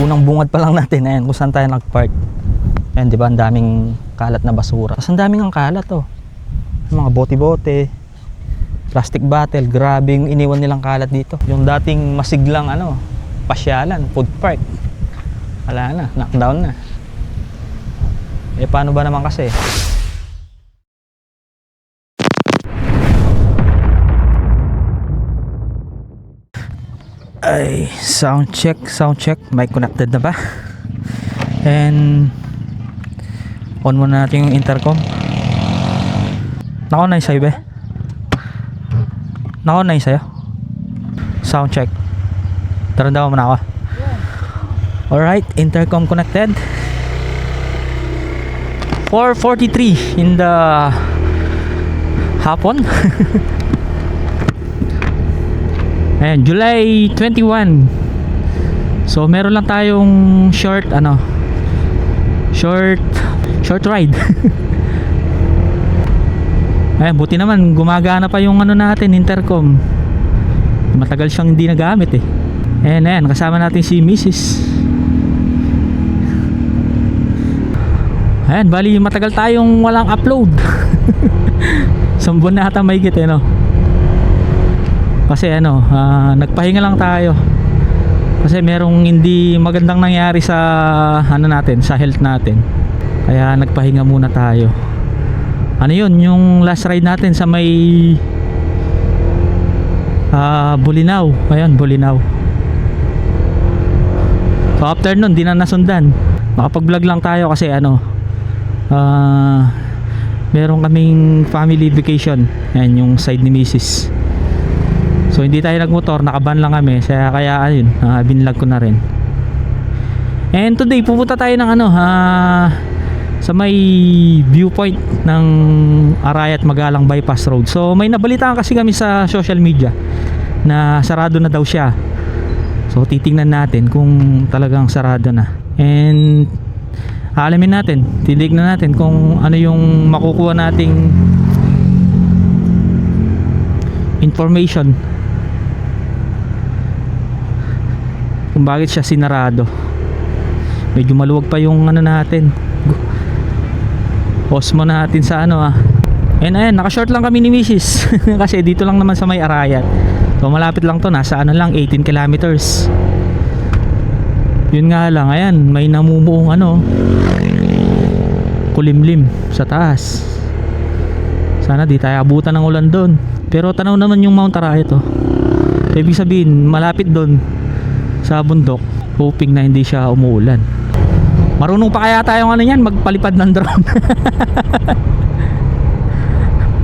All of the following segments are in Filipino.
Unang bungad pa lang natin, ayan, kung saan tayo nag-park. Ayan, di ba, ang daming kalat na basura. Kasi ang daming ang kalat, oh. Mga bote-bote, plastic bottle, grabe yung iniwan nilang kalat dito. Yung dating masiglang, ano, pasyalan, food park. Wala na, knockdown na. Eh, paano ba naman kasi? Ay, sound check, mic connected na ba? And on muna natin yung intercom. Nako na yung sa'yo, be? Nako na yung sa'yo? Sound check. Tarandawa mo na ako. Alright, intercom connected. 4:43 in the hapon. Ayan, July 21. So meron lang tayong short ride. Ayan, buti naman gumagana pa yung ano natin, intercom. Matagal siyang hindi nagamit eh. Ayan, kasama natin si Mrs. Ayan, bali matagal tayong walang upload. Sambon na ata mahigit eh, no? Kasi nagpahinga lang tayo. Kasi merong hindi magandang nangyari sa sa health natin. Kaya nagpahinga muna tayo. Yung last ride natin sa may Bulinaw. Ayun, Bulinaw. So after nun, di na nasundan. Nakapag-vlog lang tayo kasi meron kaming family vacation. Ayan, yung side ni Mrs. So hindi tayo nagmotor, nakaban lang kami. Kaya ayun, binlog ko na rin. And today pupunta tayo ng sa may viewpoint ng Arayat Magalang Bypass Road. So may nabalitaan kasi kami sa social media na sarado na daw siya. So titingnan natin kung talagang sarado na. And alamin natin, titignan natin kung ano yung makukuha nating information kung bakit siya sinarado. Medyo maluwag pa yung natin, Osmo natin sa And ayan, naka-short lang kami ni Mrs. Kasi dito lang naman sa may Arayat. So malapit lang to, nasa 18 kilometers. Yun nga lang, ayan, may namumuong kulimlim sa taas. Sana di tayo abutan ng ulan doon. Pero tanaw naman yung Mount Arayat, oh. So, ibig sabihin, malapit doon sa bundok, hoping na hindi siya umuulan. Marunong pa kaya tayong magpalipad ng drone.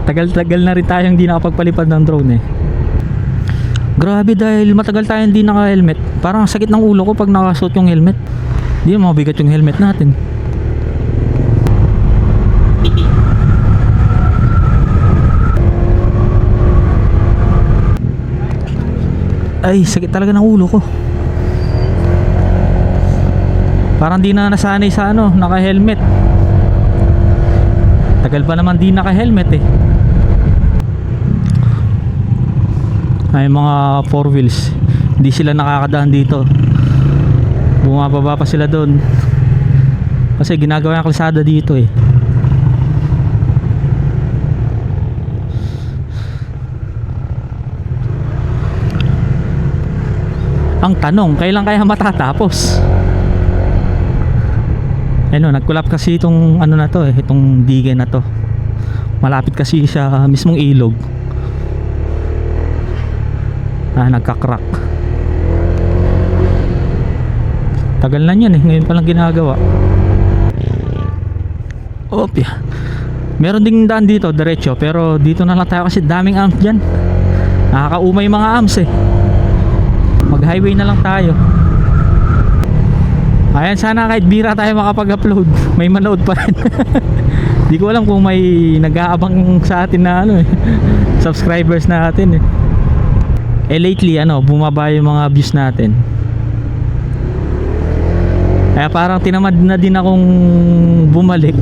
Tagal-tagal na rin tayong hindi nakapagpalipad ng drone eh. Grabe, dahil matagal tayong hindi naka-helmet. Parang sakit ng ulo ko pag nakasuot yung helmet. Hindi mabigat yung helmet natin. Ay, sakit talaga ng ulo ko. Parang di na nasanay sa naka-helmet. Tagal pa naman di naka-helmet eh. Ay, mga 4 wheels, hindi sila nakakadaan dito. Bumababa pa sila doon. Kasi ginagawa yung kalsada dito eh. Ang tanong, kailan kaya matatapos? Nagkulap kasi itong na to eh, itong digay na to. Malapit kasi siya mismong ilog. Nagka-crack. Tagal na yan eh, ngayon pa lang ginagawa. Opya. Meron ding daan dito, diretso, pero dito na lang tayo kasi daming amps dyan. Nakakaumay mga amps eh. Mag highway na lang tayo. Ayan, sana kahit bira tayo makapag-upload, may manood pa rin. Di ko alam kung may nag-aabang sa atin na subscribers natin eh. Lately bumaba yung mga views natin. Kaya parang tinamad na din akong bumalik.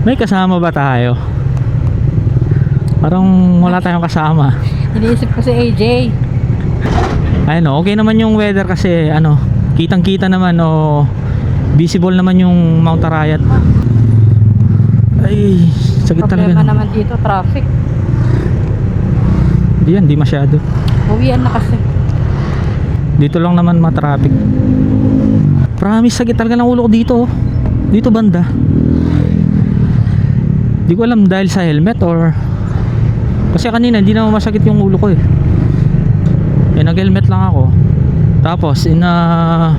May kasama ba tayo? Parang wala tayong kasama. Iniisip ko si AJ. Ayun, okay naman yung weather kasi ano, kitang-kita naman o visible naman yung Mount Arayat. Ay, sakit talaga. Problema naman dito, traffic. Di masyado. Uwian na kasi. Dito lang naman ma-traffic. Promise, sakit talaga ng ulo ko dito. Dito banda. Di ko alam dahil sa helmet or kasi kanina hindi naman masakit yung ulo ko eh. Nag-helmet lang ako. Tapos in a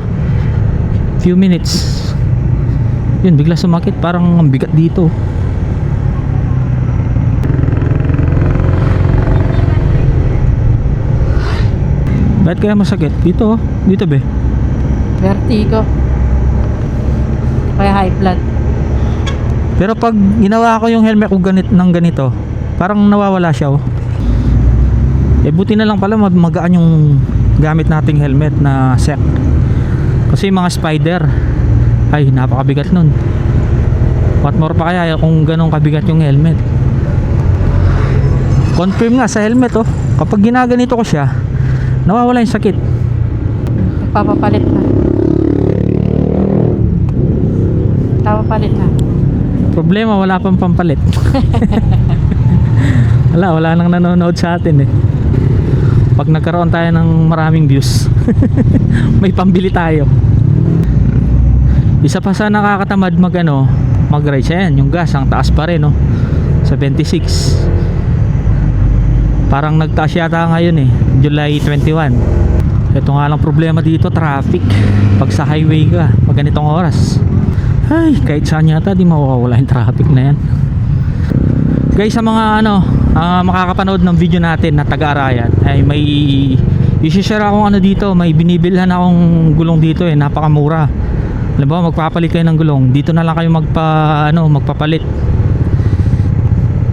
few minutes yun bigla sumakit, parang ang bigat dito. Bakit kaya masakit? Dito be. Vertigo. Kaya high blood. Pero pag ginawa ko yung helmet ko ganito, parang nawawala siya oh. Buti na lang pala magaan yung gamit nating helmet na SEC. Kasi yung mga spider, ay napakabigat nun. What more pa kaya kung ganong kabigat yung helmet. Confirm nga sa helmet oh, kapag ginaganito ko siya, nawawala yung sakit. Nagpapapalit na. Papapalit na. Problema, wala pang pampalit. wala nang nanonood sa atin eh. Pag nagkaroon tayo ng maraming views, may pambili tayo. Isa pa sa nakakatamad mag-ride siya yan, yung gas ang taas pa rin no. Sa 26. Parang nagtaas yata ngayon eh, July 21. Ito nga lang problema dito, traffic. Pag sa highway ka, pag ganitong oras, ay kahit saan yata di mawawala yung traffic na yan. Guys, sa mga makakapanood ng video natin na taga-Arayat, ay may i-share akong dito, may binibilhan akong gulong dito eh, napakamura. Alam ba, magpapalit kayo ng gulong, dito na lang kayo magpapalit.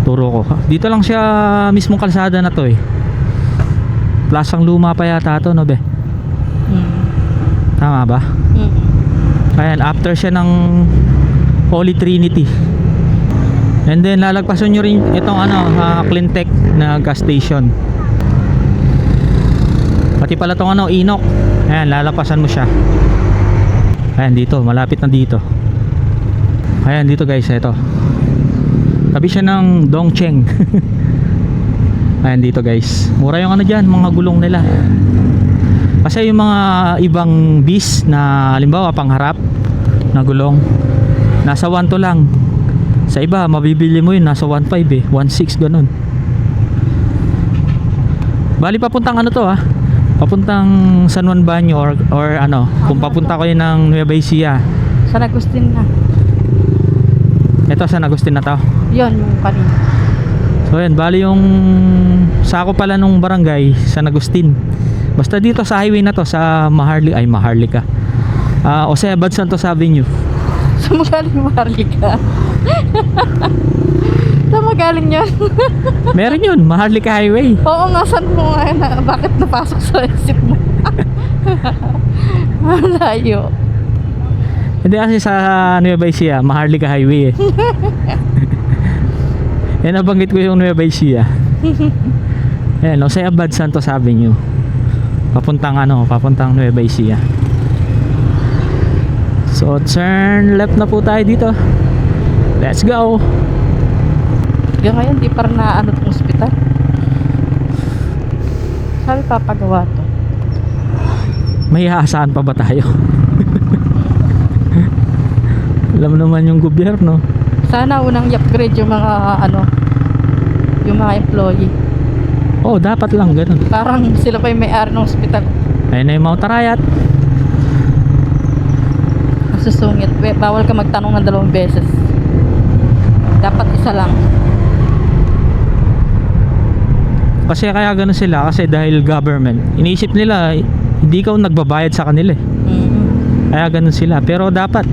Turo ko. Dito lang siya mismong kalsada na to eh. Plasang Luma pa yata to, no be? Tama ba? Ayan, after siya ng Holy Trinity. And then lalagpasan nyo rin itong Cleantech na gas station. Pati pala itong Inok. Ayan, lalagpasan mo siya. Ayan, dito, malapit na dito. Ayan, dito guys, ito. Tabi siya ng Dongcheng. Ayan, dito guys. Mura yung dyan, mga gulong nila. Kasi yung mga ibang bis na halimbawa pangharap na gulong, nasa 1 to lang. Sa iba, mabibili mo yun, nasa 1.5 eh, 1.6 ganun. Bali papuntang papuntang San Juan Banyo or kung papunta ko yun ng Nueva Ecija. San Agustin na. Ito, San Agustin na to. Yun, yung kanina. So yan, bali yung sako pala nung barangay, San Agustin. Basta dito sa highway na to, sa Maharlika. Jose Abad Santos Avenue. Saan magaling Maharlika? Saan magaling yun? Meron yun, Maharlika Highway. Oo nga, saan mo nga na, bakit napasok sa isip mo? Malayo. Hindi kasi sa Nueva Ecija, Maharlika Highway eh. Yan, nabanggit ko yung Nueva Ecija. Ayan, Jose Abad Santos Avenue. Papuntang Nueva Ecija. So turn left na po tayo dito. Let's go. Hanggang ngayon di pa rin na itong ospital. Sabi papagawa to. May aasahan pa ba tayo? Alam naman yung gobyerno. Sana unang i-upgrade yung mga yung mga employee. Oh, dapat lang ganun. Parang sila pa yung may-ari ng ospital. Ayun na yung Mount Arayat. Susungit. Bawal ka magtanong ng 2 beses. Dapat isa lang. Kasi kaya ganun sila, kasi dahil government, iniisip nila hindi ka nagbabayad sa kanila eh. Kaya ganun sila. Pero dapat,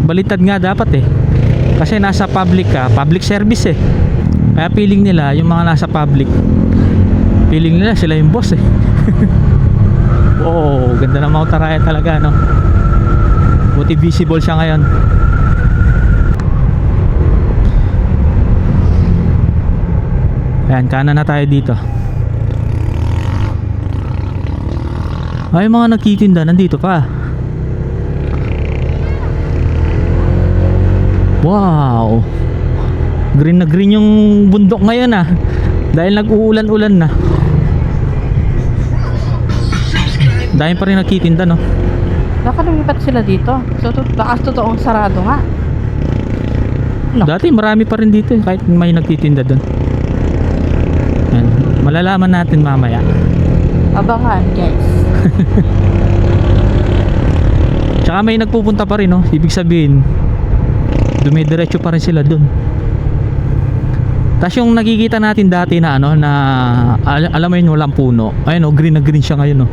balitad nga dapat eh. Kasi nasa public ka, public service eh. Kaya feeling nila, yung mga nasa public, feeling nila sila yung boss eh. Oo, ganda ng Mount Arayat talaga, no? Buti visible siya ngayon. Ayan, kanan na tayo dito. Ay, mga nagtitinda nandito pa. Wow, green na green yung bundok ngayon ah. Dahil nag-uulan-ulan na. Dahil pa rin nagtitinda, no? Baka lumipat sila dito. So, baka totoong sarado nga. No. Dati marami pa rin dito kahit may nagtitinda doon. Ayan, malalaman natin mamaya. Abangan, guys. Tsaka may nagpupunta pa rin, no? Ibig sabihin dumidiretso pa rin sila doon. Tapos yung nakikita natin dati na ano na alam mo yun, walang puno. Ayun, oh, green na green siya ngayon, oh.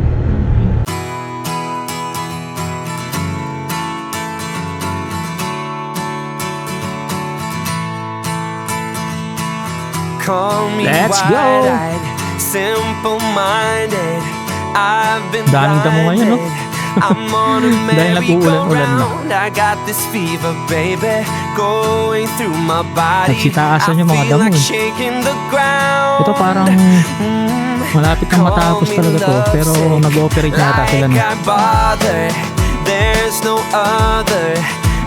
Call me Let's go! wide-eyed, simple-minded. I've been Daming damo ngayon, no? blinded. I'm on a Dahil nag-uulan-ulan na. merry-go-round. I got this fever, baby, going through my body. Nagsitaasan yung mga I feel damo, like eh. shaking the ground. Ito parang malapit na matapos talaga to, pero nag-ooperate na yata sila, no? Like I bother, there's no other.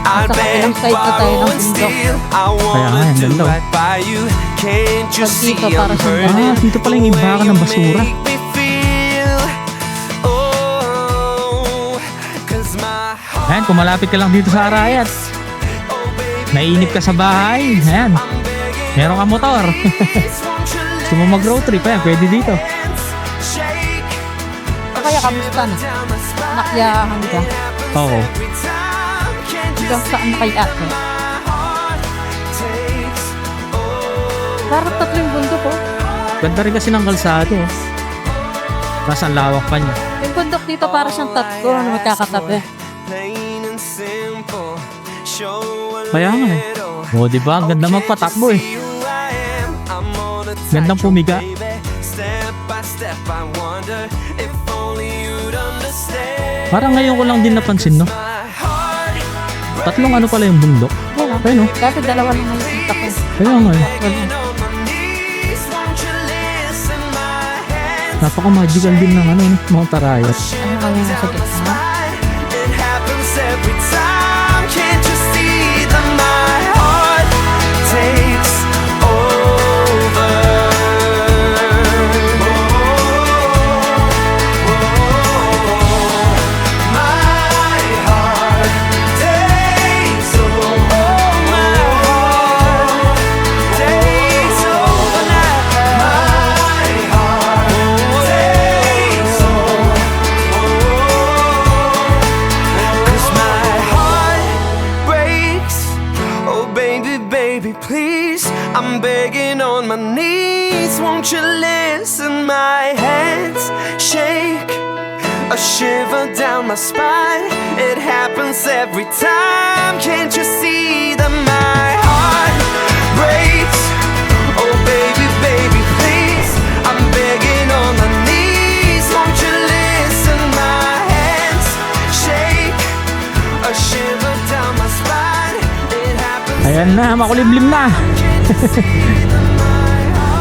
I'd Nasa kabilang beg, side na tayo borrow, ng and bundok. steal. I Kaya nga, wanna ang do ganda, oh. right by you. Can't you Pag see dito, para I'm sa- burning dito pala yung the way imbakan you ng basura. make me feel. Oh, 'cause my heart, Ayan, kung malapit ka lang dito sa Arayat, oh baby, naiinip ka sa bahay, ayan, I'm begging meron kang motor. please, won't you Gusto mo mag road trip, ayan, pwede dito. shake Kaya kamusta na? down my spine. Nakyahan ka? Oo. Every time, can't you Hanggang saan na kay ate? my heart takes over. Parang tatlo yung bundok, oh. Ganda rin kasi ng kalsado, oh. Tapos ang lawak pa niya. Yung bundok dito para siyang tatlo na magkakatabi. Plain and simple, show a Kaya nga, eh. little. O, diba? Ang ganda magpatakbo, eh. See who I am, I'm on a Gandang tightrope, pumiga. baby. Step by step, I wonder if only you'd understand. Parang ngayon ko lang din napansin, no? My heart Tatlong ano pala yung bundok. Yan, oh. Ayun, oh. Dati dalawa lang nakikita ko. Kaya nga, eh. breaking on my knees. Won't you listen, my hands Napaka-magical din ng ano, Mount Arayat. Ano kaya nasa gitna? It happens every time. Can't you see that my heart takes over? My heart takes over. My heart takes over now. My heart takes over. 'Cause my heart breaks. Oh baby, baby, please, I'm begging on my knees. Won't you listen? My hands shake, a shiver down my spine. It happens every time. Can't you see that my heart breaks? Oh baby, baby, please, I'm begging on my knees. Won't you listen? My hands shake, a shiver down my spine. It happens. Ayan na, makulimlim na.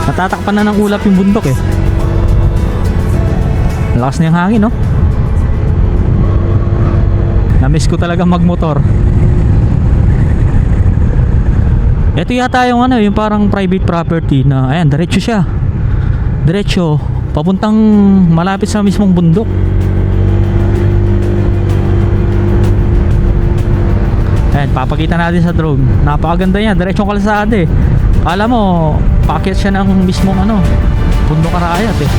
Natatakpan na ng ulap yung bundok, eh. Lakas na yung hangin, no? Namiss ko talaga magmotor. Ito yata yung ano, yung parang private property na, ayan, diretso siya. Diretso, papuntang malapit sa mismong bundok. Ayan, papakita natin sa drone. Napakaganda niya, diretsong kalsada, eh. Kala mo, paakyat siya ng mismong ano, bundok Arayat, eh.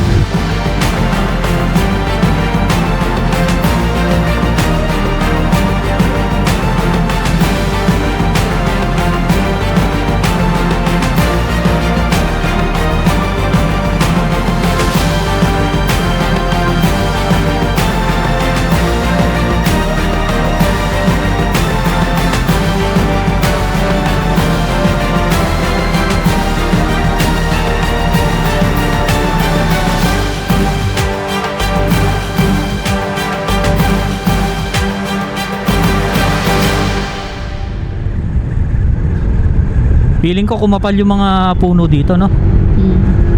Feeling ko kumapal yung mga puno dito, no? Hmm.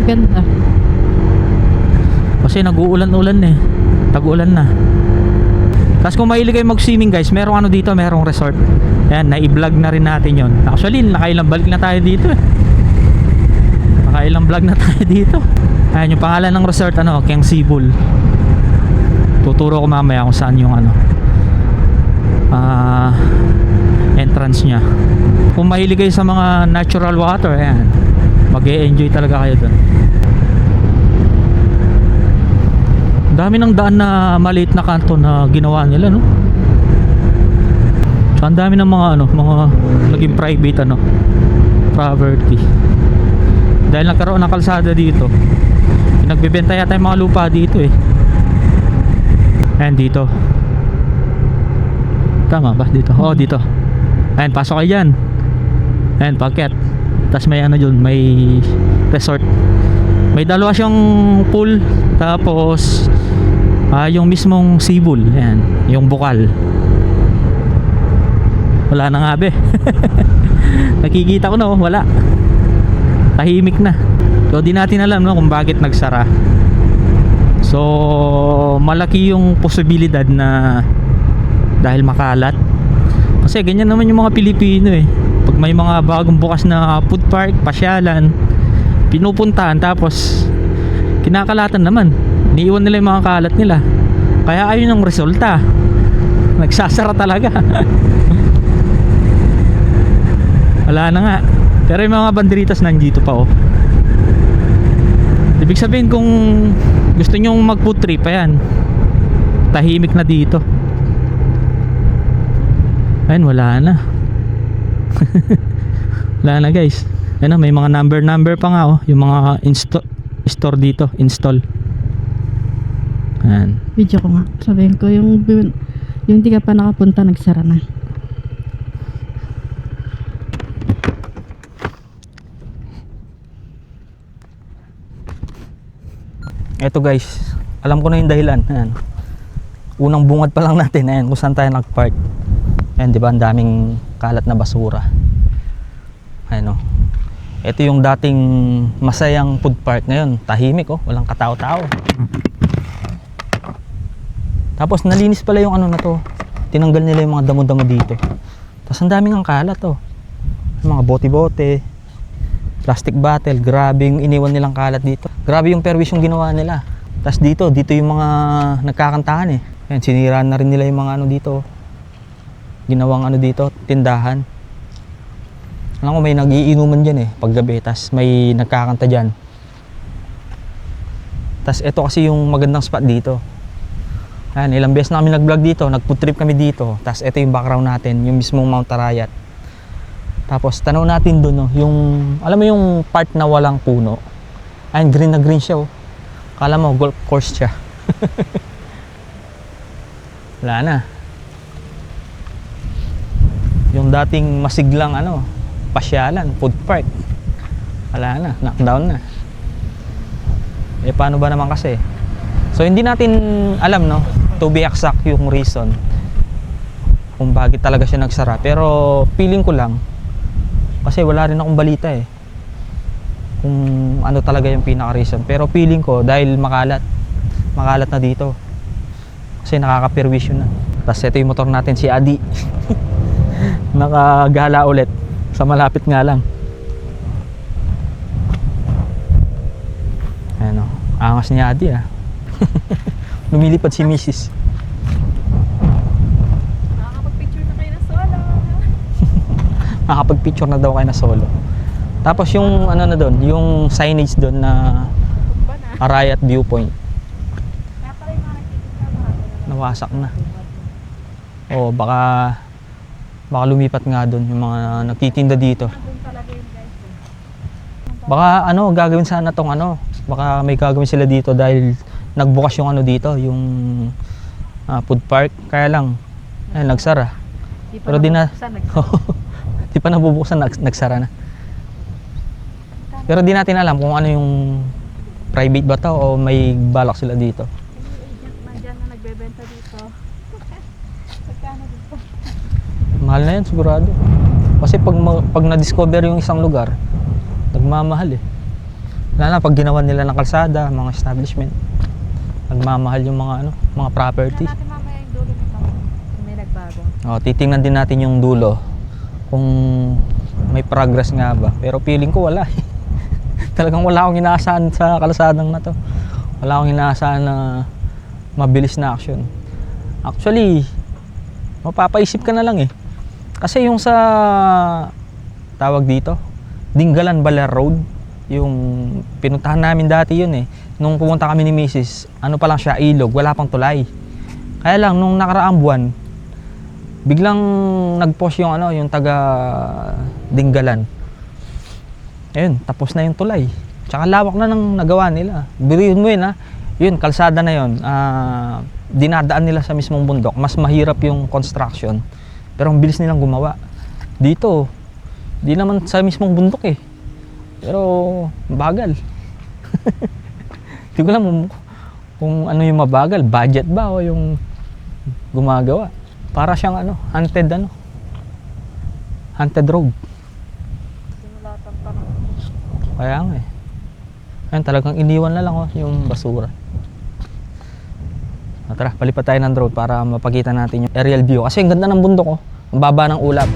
Ganda. Kasi nag-uulan-ulan eh. Tag-ulan na. Tapos kung mahilig kayo mag-swimming guys, merong ano dito, merong resort. Ayan, na-i-vlog na rin natin yon. Actually, nakailang balik na tayo dito eh. Nakailang vlog na tayo dito. Ayan, yung pangalan ng resort, ano, Keng Sibul. Tuturo ko mamaya kung saan yung ano, entrance nya. Kung mahilig kayo sa mga natural water, ayan, mag-e-enjoy talaga kayo dun. Dami ng daan na maliit na kanto na ginawa nila, no? So, ang dami ng mga ano, mga naging private ano, property. Dahil nagkaroon ng kalsada dito, nagbebenta yata yung mga lupa dito eh. Ayan dito. Tama ba dito? Oh, dito. Ayan, pasok kayo dyan. Ayan, paket. Tapos may ano dyan, may resort. May dalawa siyang pool. Tapos yung mismong Sibul. Ayan, yung bukal. Wala na nga be. Nakikita ko no, wala. Tahimik na. So di natin alam no kung bakit nagsara. So malaki yung posibilidad na dahil makalat. Kasi ganyan naman yung mga Pilipino eh. Pag may mga bagong bukas na food park, pasyalan, pinupuntahan tapos kinakalatan naman. Niiwan nila yung mga kalat nila. Kaya ayun ang resulta. Nagsasara talaga. Wala na nga. Pero yung mga banderitas nandito pa oh. Ibig sabihin kung gusto nyo mag food trip, ayan, tahimik na dito. Ayun, wala na. Wala na guys. Ayun, may mga number pa nga oh. Yung mga store dito, install. Ayan. Video ko nga. Sabihin ko yung hindi ka pa nakapunta, nagsara na. Eto guys, alam ko na yung dahilan. Ayan. Unang bungad pa lang natin, ayan, kung saan tayo nag-park. Ayan, di ba, ang daming kalat na basura. Ayan o. Ito yung dating masayang food park ngayon. Tahimik oh, walang katao-tao. Tapos nalinis pala yung ano na to. Tinanggal nila yung mga damo-damo dito. Tapos ang daming ang kalat oh. Yung mga bote-bote, plastic bottle, grabe yung iniwan nilang kalat dito. Grabe yung perwis yung ginawa nila. Tapos dito yung mga nagkakantahan eh. Ayan, siniraan na rin nila yung mga ano dito. Ginawang ano dito, tindahan. Alam ko may nagiinuman dyan eh, paggabi. Tapos may nagkakanta dyan. Tapos ito kasi yung magandang spot dito. Ayan, ilang beses na kami nag-vlog dito, nag-food trip kami dito. Tapos ito yung background natin, yung mismong Mount Arayat. Tapos tanaw natin doon, no, yung, alam mo yung part na walang puno. Ayan, green na green siya oh. Kala mo, golf course siya. Wala na. Yung dating masiglang ano, pasyalan, food park. Wala na, knockdown na. Eh paano ba naman kasi? So hindi natin alam no, to be exact yung reason kung bakit talaga siya nagsara. Pero feeling ko lang, kasi wala rin akong balita eh, kung ano talaga yung pinaka-reason. Pero feeling ko dahil makalat na dito. Kasi nakaka-perwisyon na. Tapos ito yung motor natin, si Adi. Nakagala ulit sa malapit nga lang. Ayan o, angas ni Adi ah. Lumilipad si Mrs. Nakakapag-picture na kayo na solo. Nakakapag-picture na daw kayo na solo. Tapos yung ano na doon, yung signage doon na Arayat Viewpoint, nawasak na. O baka lumipat nga doon yung mga nagtitinda dito. Baka ano, gagawin sana tong ano, baka may gagawin sila dito dahil nagbukas yung ano dito, yung food park. Kaya lang, ayun, nagsara. Pero di na, di pa nabubuksan, nagsara na. Pero di natin alam kung ano yung private ba to o may balak sila dito. Nandiyan na nagbebenta dito. Magkano dito? Mahal na yan sigurado. Kasi pag na-discover yung isang lugar, nagmamahal eh. Lalo na pag ginawa nila ng kalsada, mga establishment. Nagmamahal yung mga ano, mga property. Tingnan natin mamaya yung dulo nito. Kung may nagbago. Titingnan din natin yung dulo kung may progress nga ba. Pero feeling ko wala. Talagang wala akong inaasahan sa kalsadang na to. Wala akong inaasahan na mabilis na action. Actually, mapapaisip ka na lang eh. Kasi yung sa tawag dito, Dinggalan Baler Road, yung pinuntahan namin dati yun eh. Nung pumunta kami ni Mrs., ano pa lang siya, ilog, wala pang tulay. Kaya lang nung nakaraang buwan, biglang nag-post yung ano, yung taga Dinggalan. Ayun, tapos na yung tulay. Tsaka lawak na ng nagawa nila. Biruin mo yun ha. Yun, kalsada na yun. Dinadaan nila sa mismong bundok. Mas mahirap yung construction. Pero ang bilis nilang gumawa. Dito, di naman sa mismong bundok eh. Pero bagal. Hindi ko alam kung ano yung mabagal. Budget ba o yung gumagawa. Para siyang haunted road. Simulatan pa na. Kaya nga eh. Ayun, talagang iniwan na lang yung basura. Tara, palipat tayo ng drone para mapakita natin yung aerial view. Kasi ang ganda ng bundok oh. Ang baba ng ulap.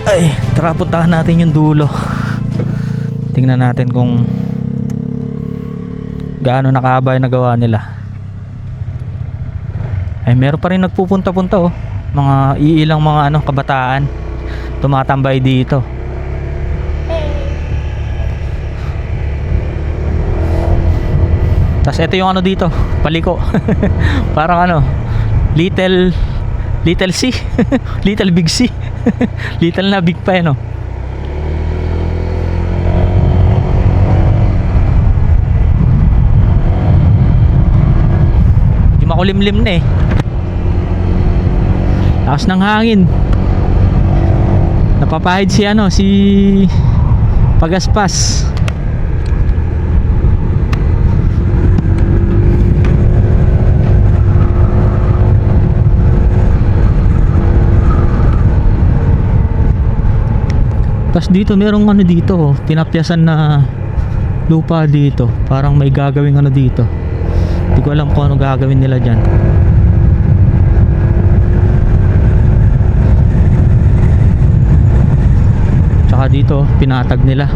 Ay, tara puntahan natin yung dulo. Tingnan natin kung gaano nakahaba yung nagawa nila. Ay, meron pa rin nagpupunta-punta oh. Mga iilang mga kabataan tumatambay dito. Tapos ito yung dito, paliko. Parang Little C. Little Big C. Little na big pa no. Yung makulimlim na eh. Lakas ng hangin. Napapahid si Pagaspas. Tapos dito merong dito, pinapyasan na lupa dito. Parang may gagawing dito. Hindi ko alam kung ano gagawin nila dyan. Tsaka dito, pinatag nila.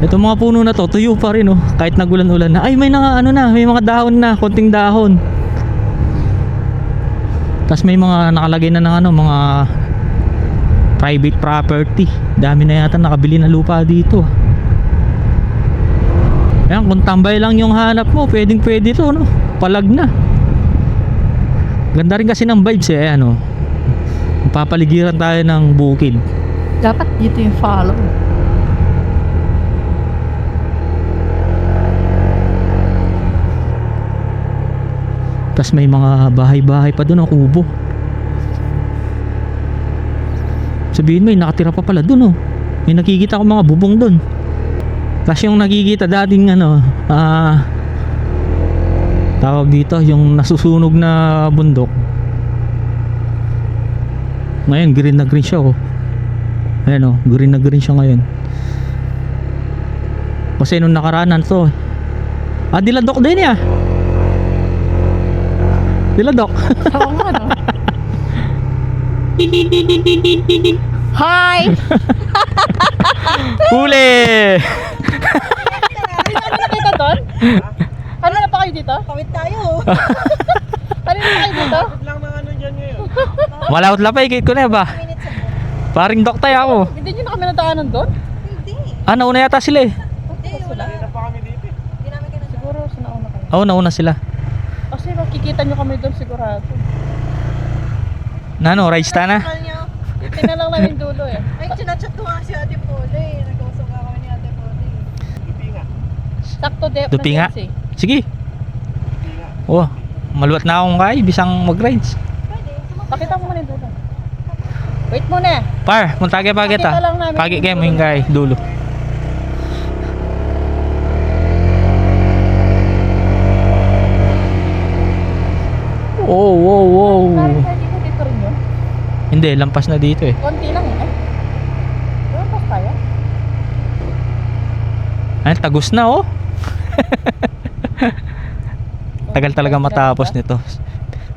Ito mga puno na to, tuyo pa rin kahit nagulan-ulan na. Ay, may may mga dahon na, konting dahon. Tapos may mga nakalagay na ng mga private property. Dami na yata nakabili na lupa dito. Ayan, kung tambay lang yung hanap mo, pwedeng pwede to palag na. Ganda rin kasi ng vibes eh. Ayan papaligiran tayo ng bukid. Dapat dito yung follow. Tapos may mga bahay-bahay pa doon kubo. Sabihin mo, nakatira pa pala dun May nakikita ko mga bubong dun. Tapos yung nakikita dating tawag dito, yung nasusunog na bundok. Ngayon, green na green siya Ayan green na green siya ngayon. Kasi nung nakaranan to, Diladok din ya. Diladok. Oo nga Hi! Huli! Ano na kita doon? Ano na pa kayo dito? Kawit tayo. Ano na kayo dito? Lang mga ano dyan ngayon. Malawot lapay, kahit ko na ba? Paring doktay ako. Hindi nyo na kami nadaanan doon? Hindi. Ah, nauna yata sila eh. Hindi, wala. Hindi pa kami dito. Hindi namin kinasama. Siguro sinauna kayo. Oo, nauna sila. Kasi makikita nyo kami doon sigurado. Nano, rides ta na? Tingnan lang namin dulo eh. Ay, chinachat ko nga si Ate Pole. Nag-usok ako ni Ate Pole. Sakto dep Dupi na nga. dance eh. Sige. Oh, maluwat na akong kay, bisang mag-rides. Pwede. Pakita mo muna yung dulo. Wait muna. Par, muntage pa kita. Pakita lang namin Pagi yung kayo mo dulo. yung kay, dulo. Oh, wow, wow. Parang pwede ko dito rin yun. Hindi, lampas na dito eh. Konti lang eh. Doon pa tayo. Ay, tagus na oh. Tagal talaga matapos nito.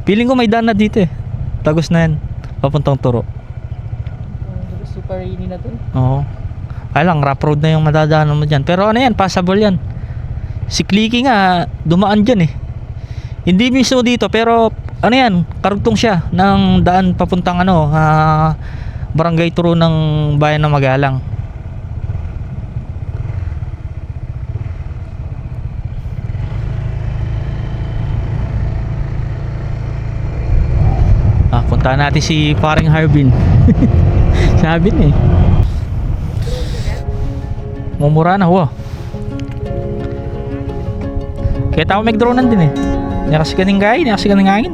Feeling ko may daan na dito eh. Tagus na yan. Papuntang Turo. Super rainy na doon. Oo. Kaya lang, rough road na yung madadaanan mo dyan. Pero ano yan, passable yan. Si Clicky nga, dumaan dyan eh. Hindi mismo dito, pero ano yan, karugtong siya ng daan papuntang ano, Barangay Turo ng Bayan ng Magalang. Puntahan natin si paring Harbin. Sabi niya eh. Mumura na, wow. Kaya tao may drone din eh. Niya kasi kaning gay, niya kasi kaning hangin.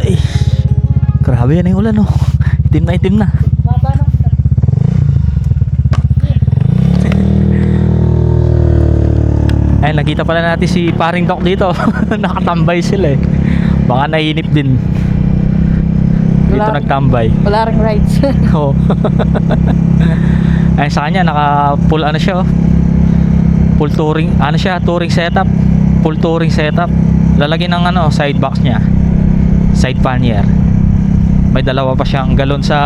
Ay, grabe yan yung ulan oh. Itim na itim na. Baba na. Ay, nakita pala natin si paring Doc dito. Nakatambay sila eh. Baka nainip din. Dito Wala. nagtambay. Wala ring rides. Oo. Ay, sa kanya naka full ano siya oh. Full touring, ano siya, touring setup. Full touring setup. Lalagyan ng ano, side box niya. Side pannier. May dalawa pa siyang galon sa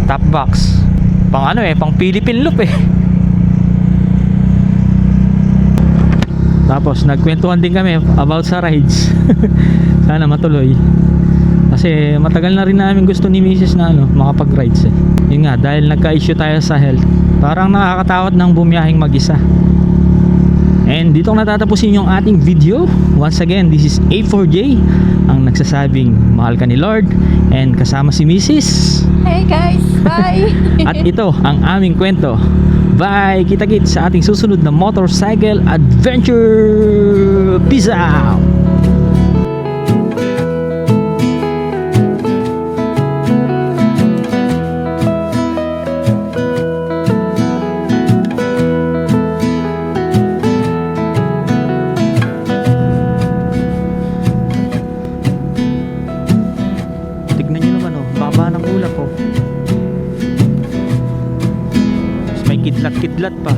top box. Pang ano eh, pang Philippine loop eh. Tapos nagkwentuhan din kami about sa rides. Sana matuloy. Kasi matagal na rin namin gusto ni Mrs. na ano, makapag-rides eh. Yun nga, dahil nagka-issue tayo sa health, parang nakakatakot ng bumiyahing mag-isa. And dito ko natatapusin yung ating video. Once again, this is A4J, ang nagsasabing mahal ka ni Lord, and kasama si Mrs. Hey guys, bye! At ito ang aming kwento. Bye! Kita-kits sa ating susunod na motorcycle adventure! Peace out! Tignan nyo naman oh, baba ng ulap oh. Tapos may kidlat-kidlat pa.